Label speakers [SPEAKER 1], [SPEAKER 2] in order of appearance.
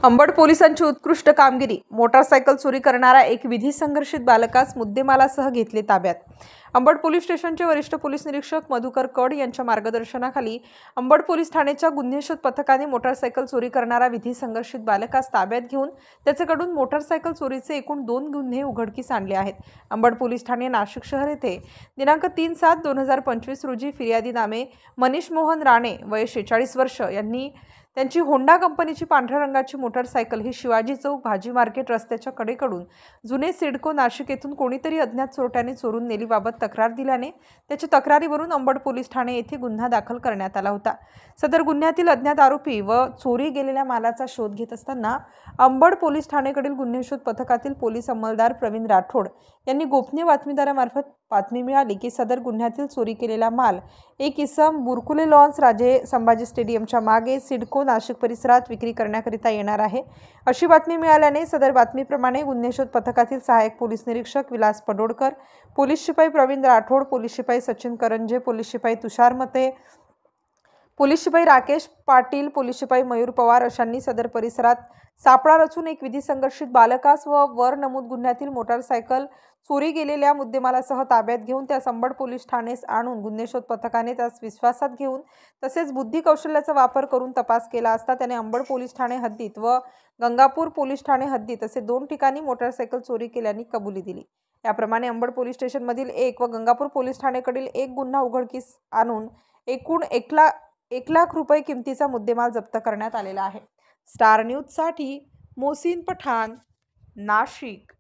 [SPEAKER 1] अंबड पोलिसांची उत्कृष्ट कामगिरी। मोटारसायकल चोरी करणारा एक विधी संघर्षित बालकास मुद्देमालासह घेतले ताब्यात। अंबड पोलीस स्टेशनचे वरिष्ठ पोलीस निरीक्षक मधुकर कड यांच्या मार्गदर्शनाखाली अंबड पोलीस ठाण्याच्या गुन्हे शोध पथकाने मोटारसायकल चोरी करणारा विधी संघर्षित बालकास ताब्यात घेऊन त्याच्याकडून मोटारसायकल चोरीचे एकूण 2 गुन्हे उघडकीस आणले आहेत। अंबड पोलीस ठाणे नाशिक शहर येथे दिनांक 3/7/2025 रोजी फिर्यादी नामे मनीष मोहन राणे वय 46 वर्ष यांनी त्यांची होंडा कंपनीची पांढऱ्या रंगाची मोटारसायकल ही शिवाजी चौक भाजी मार्केट रस्त्याच्या कडेकडून जुने सिडको नाशिक येथून कोणीतरी अज्ञात चोरट्याने चोरून नेलीबाबत तक्रार दिल्याने त्याच्या तक्रारीवरून अंबड पोलीस ठाणे येथे गुन्हा दाखल करण्यात आला होता। सदर गुन्ह्यातील अज्ञात आरोपी व चोरी गेलेल्या मालाचा शोध घेत असताना अंबड पोलीस ठाणेकडील गुन्हे शोध पथकातील पोलीस अंमलदार प्रवीण राठोड यांनी गोपनीय बातमीदारामार्फत बातमी मिळाली की सदर गुन्ह्यातील चोरी केलेला माल एक इसम बुरकुले लॉन्स राजे संभाजी स्टेडियमच्या मागे सिडको नाशिक परिसरात विक्री करण्याकरिता येणार आहे अशी बातमी मिळाल्याने सदर बातमीप्रमाणे गुन्हे शोध पथकातील सहाय्यक पोलीस निरीक्षक विलास पडोडकर, पोलीस शिपाई प्रवीण राठोड, पोलीस शिपाई सचिन करंजे, पोलीस शिपाई तुषार मते, पोलीस शिपाई राकेश पाटील, पोलीस शिपाई मयूर पवार अशांनी सदर परिसरात सापळा रचून एक विधी संघर्षित बालकास व वर नमूद गुन्ह्यातील मोटारसायकल चोरी गेलेल्या मुद्देमालासह ताब्यात घेऊन त्यास अंबड पोलीस ठाणेस आणून गुन्हे शोध पथकाने त्यास विश्वासात घेऊन तसेच बुद्धी कौशल्याचा वापर करून तपास केला असता त्याने अंबड पोलीस ठाणे हद्दीत व गंगापूर पोलीस ठाणे हद्दीत असे 2 ठिकाणी मोटारसायकल चोरी केल्याने कबुली दिली। याप्रमाणे अंबड पोलीस स्टेशनमधील 1 व गंगापूर पोलीस ठाणेकडील 1 गुन्हा उघडकीस आणून एकूण 1 लाख रुपये किमतीचा मुद्देमाल जप्त करण्यात आलेला आहे। स्टार न्यूज साठी मोहसिन पठाण, नाशिक।